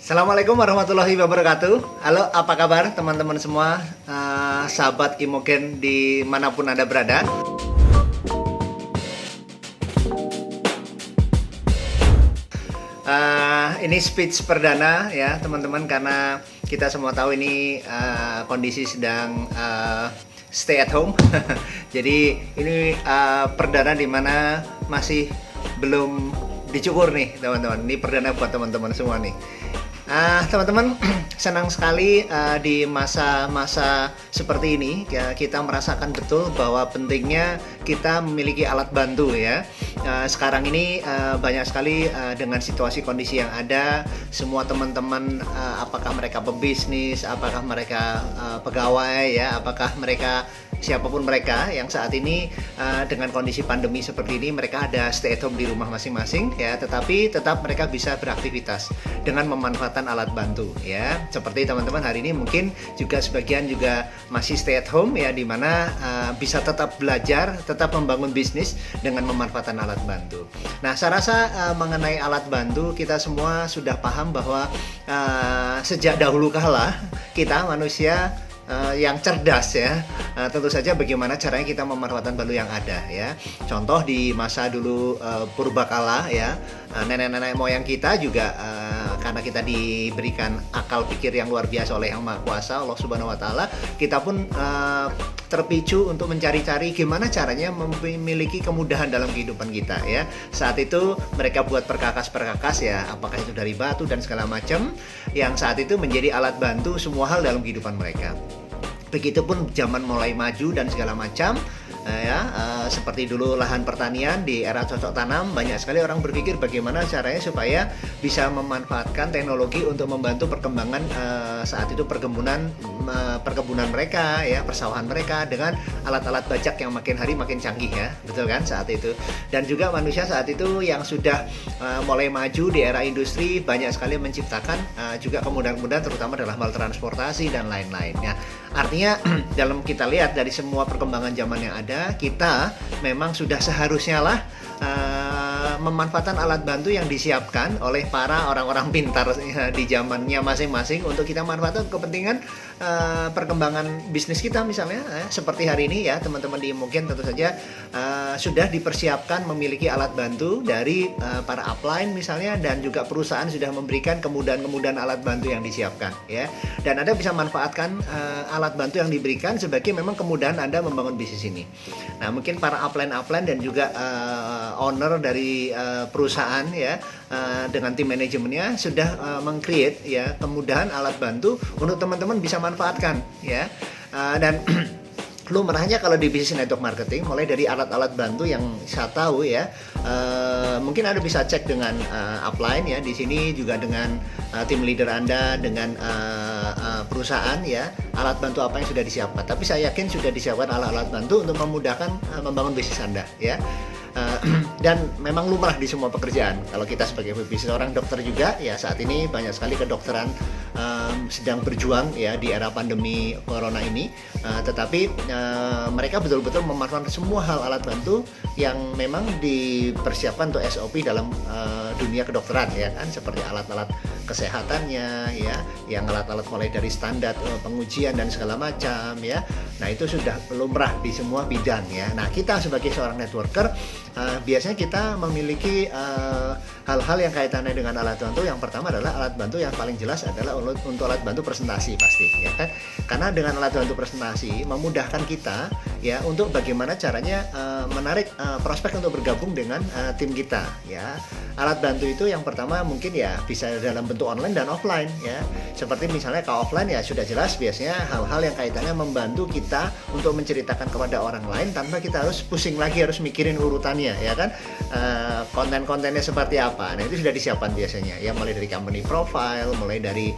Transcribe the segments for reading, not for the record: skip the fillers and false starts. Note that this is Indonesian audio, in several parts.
Assalamualaikum warahmatullahi wabarakatuh. Halo, apa kabar teman-teman semua, sahabat Imogen dimanapun Anda berada. Ini speech perdana ya teman-teman, karena kita semua tahu ini kondisi sedang stay at home. Jadi ini perdana di mana masih belum dicukur nih teman-teman. Ini perdana buat teman-teman semua nih. Teman-teman, senang sekali di masa-masa seperti ini ya, kita merasakan betul bahwa pentingnya kita memiliki alat bantu ya. Sekarang ini banyak sekali dengan situasi kondisi yang ada, semua teman-teman apakah mereka pebisnis, apakah mereka pegawai ya, apakah mereka siapapun mereka yang saat ini dengan kondisi pandemi seperti ini, mereka ada stay at home di rumah masing-masing ya, tetapi tetap mereka bisa beraktivitas dengan memanfaatkan alat bantu ya. Seperti teman-teman hari ini mungkin juga sebagian juga masih stay at home ya, di mana bisa tetap belajar, tetap membangun bisnis dengan memanfaatkan alat bantu. Nah, saya rasa mengenai alat bantu kita semua sudah paham bahwa sejak dahulu kala kita manusia yang cerdas ya, tentu saja bagaimana caranya kita memanfaatkan bantu yang ada ya. Contoh di masa dulu purbakala ya, nenek-nenek moyang kita juga karena kita diberikan akal pikir yang luar biasa oleh Yang Maha Kuasa, Allah Subhanahu wa taala, kita pun terpicu untuk mencari-cari gimana caranya memiliki kemudahan dalam kehidupan kita ya. Saat itu mereka buat perkakas-perkakas ya, apakah itu dari batu dan segala macam, yang saat itu menjadi alat bantu semua hal dalam kehidupan mereka. Begitupun zaman mulai maju dan segala macam ya, seperti dulu lahan pertanian di era cocok tanam, banyak sekali orang berpikir bagaimana caranya supaya bisa memanfaatkan teknologi untuk membantu perkembangan saat itu perkebunan mereka ya, persawahan mereka dengan alat-alat bajak yang makin hari makin canggih ya, betul kan saat itu. Dan juga manusia saat itu yang sudah mulai maju di era industri, banyak sekali menciptakan juga kemudahan-kemudahan terutama dalam hal transportasi dan lain-lain ya. Artinya dalam kita lihat dari semua perkembangan zaman yang ada, kita memang sudah seharusnya lah memanfaatkan alat bantu yang disiapkan oleh para orang-orang pintar di zamannya masing-masing untuk kita manfaatkan kepentingan perkembangan bisnis kita misalnya seperti hari ini ya teman-teman di Imogen tentu saja sudah dipersiapkan memiliki alat bantu dari para upline misalnya, dan juga perusahaan sudah memberikan kemudahan-kemudahan alat bantu yang disiapkan ya, dan Anda bisa manfaatkan alat bantu yang diberikan sebagai memang kemudahan Anda membangun bisnis ini. Nah, mungkin para upline dan juga owner dari perusahaan ya, dengan tim manajemennya sudah meng-create ya kemudahan alat bantu untuk teman-teman bisa manfaatkan ya. Dan lumrahnya kalau di bisnis network marketing, mulai dari alat-alat bantu yang saya tahu ya, mungkin Anda bisa cek dengan upline ya, di sini juga dengan tim leader Anda, dengan perusahaan ya, alat bantu apa yang sudah disiapkan. Tapi saya yakin sudah disiapkan alat-alat bantu untuk memudahkan membangun bisnis Anda ya. Dan memang lumrah di semua pekerjaan. Kalau kita sebagai bisnis orang dokter juga ya, saat ini banyak sekali kedokteran sedang berjuang ya di era pandemi corona ini, tetapi mereka betul-betul memanfaatkan semua hal alat bantu yang memang dipersiapkan untuk SOP dalam dunia kedokteran ya kan, seperti alat-alat kesehatannya ya, yang alat-alat mulai dari standar pengujian dan segala macam ya. Nah, itu sudah lumrah di semua bidang ya. Nah, kita sebagai seorang networker biasanya kita memiliki hal-hal yang kaitannya dengan alat bantu. Yang pertama adalah alat bantu yang paling jelas adalah untuk alat bantu presentasi pasti ya kan, karena dengan alat bantu presentasi memudahkan kita ya untuk bagaimana caranya menarik prospek untuk bergabung dengan tim kita ya. Alat bantu itu yang pertama mungkin ya bisa dalam bentuk online dan offline ya. Seperti misalnya kalau offline ya sudah jelas biasanya hal-hal yang kaitannya membantu kita untuk menceritakan kepada orang lain tanpa kita harus pusing lagi harus mikirin urutannya ya kan, konten-kontennya seperti apa. Nah, itu sudah disiapkan biasanya ya, mulai dari company profile, mulai dari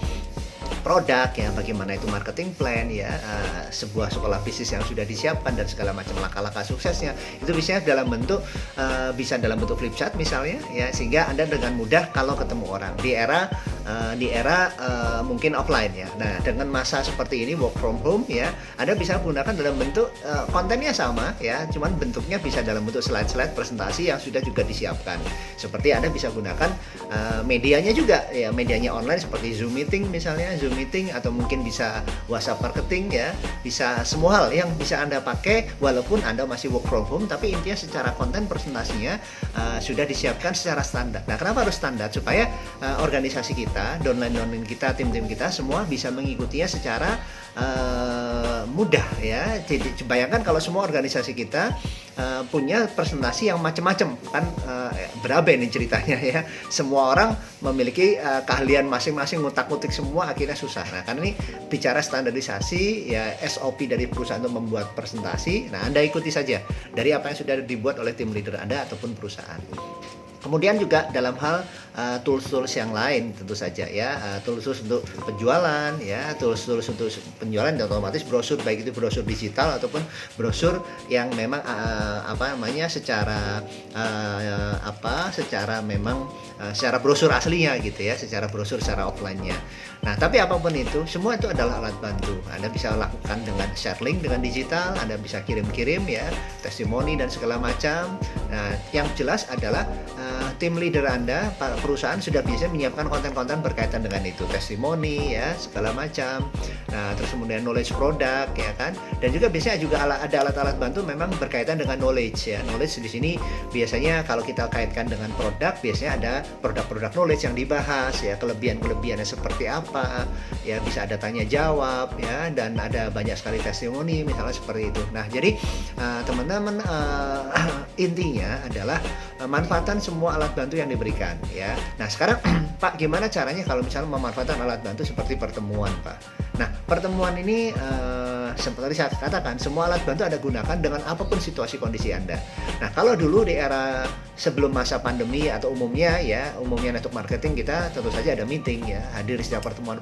produk ya, bagaimana itu marketing plan ya, sebuah sekolah bisnis yang sudah disiapkan dan segala macam langkah-langkah suksesnya itu bisa dalam bentuk flip chart misalnya ya, sehingga Anda dengan mudah kalau ketemu orang di era di era mungkin offline ya. Nah, dengan masa seperti ini work from home ya, Anda bisa gunakan dalam bentuk kontennya sama ya, cuman bentuknya bisa dalam bentuk slide-slide presentasi yang sudah juga disiapkan. Seperti Anda bisa gunakan medianya juga ya, medianya online seperti Zoom meeting misalnya, Zoom meeting atau mungkin bisa WhatsApp marketing ya, bisa semua hal yang bisa Anda pakai walaupun Anda masih work from home, tapi intinya secara konten presentasinya sudah disiapkan secara standar. Nah, kenapa harus standar? Supaya organisasi kita, downline kita, tim-tim kita semua bisa mengikutinya secara mudah ya. Jadi bayangkan kalau semua organisasi kita punya presentasi yang macam-macam kan, berabe nih ceritanya ya. Semua orang memiliki keahlian masing-masing, ngutak-ngutik semua, akhirnya susah. Nah, karena ini bicara standarisasi ya, SOP dari perusahaan untuk membuat presentasi. Nah, Anda ikuti saja dari apa yang sudah dibuat oleh tim leader Anda ataupun perusahaan. Kemudian juga dalam hal tools-tools yang lain tentu saja ya, tools untuk penjualan ya, tools untuk penjualan dan otomatis brosur, baik itu brosur digital ataupun brosur yang memang secara memang secara brosur aslinya gitu ya, secara brosur secara offline-nya. Nah, tapi apapun itu, semua itu adalah alat bantu. Anda bisa lakukan dengan share link dengan digital, Anda bisa kirim-kirim ya, testimoni dan segala macam. Nah, yang jelas adalah tim leader Anda, perusahaan sudah bisa menyiapkan konten-konten berkaitan dengan itu, testimoni ya, segala macam. Nah, terus kemudian knowledge product ya kan. Dan juga biasanya juga ada alat-alat bantu memang berkaitan dengan knowledge ya. Knowledge di sini biasanya kalau kita kaitkan dengan produk, biasanya ada produk-produk knowledge yang dibahas ya, kelebihan-kelebihannya seperti apa ya, bisa ada tanya jawab ya, dan ada banyak sekali testimoni misalnya seperti itu. Nah, jadi teman-teman intinya adalah manfaatkan semua alat bantu yang diberikan ya. Nah, sekarang Pak, gimana caranya kalau misalnya memanfaatkan alat bantu seperti pertemuan, Pak? Nah, pertemuan ini seperti saya katakan, semua alat bantu Anda gunakan dengan apapun situasi kondisi Anda. Nah, kalau dulu di era sebelum masa pandemi atau umumnya network marketing kita tentu saja ada meeting ya, hadir di setiap pertemuan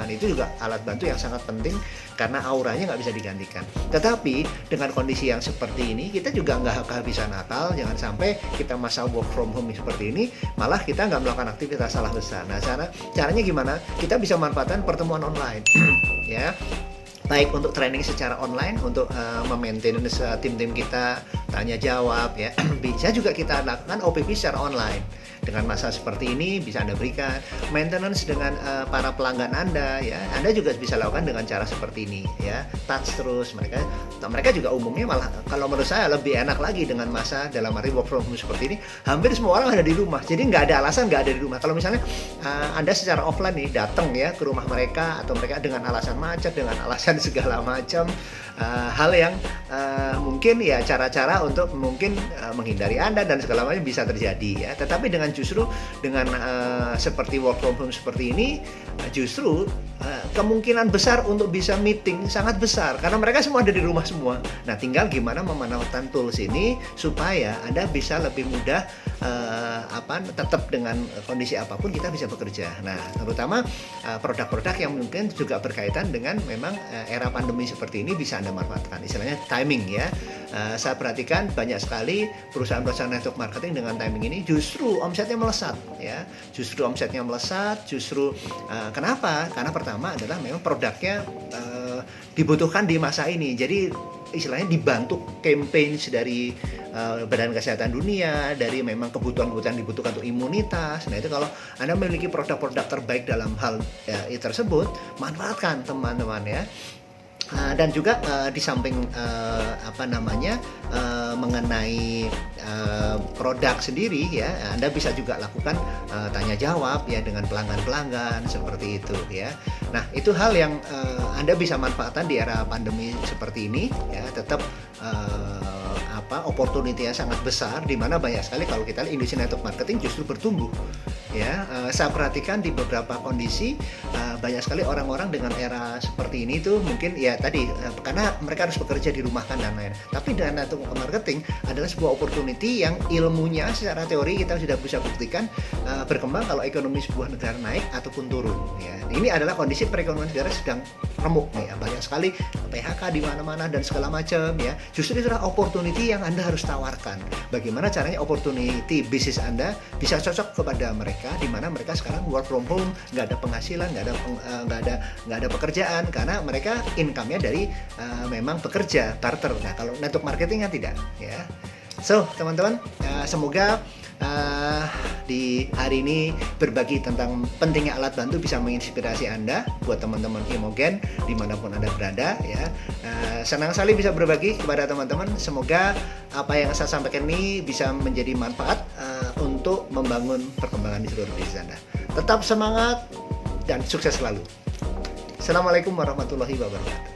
itu juga alat bantu yang sangat penting karena auranya nggak bisa digantikan. Tetapi dengan kondisi yang seperti ini, kita juga nggak kehabisan akal. Jangan sampai kita masa work from home seperti ini malah kita nggak melakukan aktivitas salah besar. Nah, caranya gimana? Kita bisa manfaatkan pertemuan online ya, baik untuk training secara online, untuk memaintain tim-tim kita, tanya jawab ya. Bisa juga kita lakukan OPP secara online. Dengan masa seperti ini bisa Anda berikan maintenance dengan para pelanggan Anda ya. Anda juga bisa lakukan dengan cara seperti ini ya. Touch terus mereka juga umumnya malah kalau menurut saya lebih enak lagi dengan masa dalam arti work from home seperti ini. Hampir semua orang ada di rumah. Jadi nggak ada alasan nggak ada di rumah. Kalau misalnya Anda secara offline nih datang ya ke rumah mereka, atau mereka dengan alasan macet, dengan alasan segala macam hal yang mungkin ya cara-cara untuk mungkin menghindari Anda dan segala macam bisa terjadi ya. Tetapi justru dengan seperti work from home seperti ini, justru kemungkinan besar untuk bisa meeting sangat besar karena mereka semua ada di rumah semua. Nah, tinggal gimana memanfaatkan tools ini supaya Anda bisa lebih mudah tetap dengan kondisi apapun kita bisa bekerja. Nah, terutama produk-produk yang mungkin juga berkaitan dengan memang era pandemi seperti ini bisa Anda manfaatkan. Istilahnya timing ya. Saya perhatikan banyak sekali perusahaan-perusahaan network marketing dengan timing ini justru omsetnya melesat ya. Justru omsetnya melesat, kenapa? Karena pertama adalah memang produknya dibutuhkan di masa ini. Jadi istilahnya dibantu campaign dari Badan Kesehatan Dunia, dari memang kebutuhan-kebutuhan dibutuhkan untuk imunitas. Nah, itu kalau Anda memiliki produk-produk terbaik dalam hal tersebut, manfaatkan teman-teman ya. Dan juga di samping mengenai produk sendiri ya, Anda bisa juga lakukan tanya jawab ya dengan pelanggan-pelanggan seperti itu ya. Nah, itu hal yang Anda bisa manfaatkan di era pandemi seperti ini ya. Tetap opportunity-nya sangat besar, di mana banyak sekali kalau kita lihat industri network marketing justru bertumbuh ya. Saya perhatikan di beberapa kondisi banyak sekali orang-orang dengan era seperti ini tuh mungkin ya tadi karena mereka harus bekerja di rumah kan dan lain. Tapi dengan network marketing adalah sebuah opportunity yang ilmunya secara teori kita sudah bisa buktikan berkembang kalau ekonomi sebuah negara naik ataupun turun ya. Ini adalah kondisi perekonomian negara sedang remuk nih ya. Banyak sekali PHK di mana-mana dan segala macam ya. Justru itu adalah opportunity yang Anda harus tawarkan. Bagaimana caranya opportunity bisnis Anda bisa cocok kepada mereka. mereka, di mana mereka sekarang work from home, nggak ada penghasilan, nggak ada pekerjaan karena mereka income-nya dari memang bekerja barter. Nah, kalau network marketing kan tidak, ya. So, teman-teman, semoga di hari ini berbagi tentang pentingnya alat bantu bisa menginspirasi Anda buat teman-teman Imogen dimanapun Anda berada, ya. Senang sekali bisa berbagi kepada teman-teman. Semoga apa yang saya sampaikan ini bisa menjadi manfaat untuk membangun perkembangan di seluruh bisnis Anda. Tetap semangat dan sukses selalu. Assalamualaikum warahmatullahi wabarakatuh.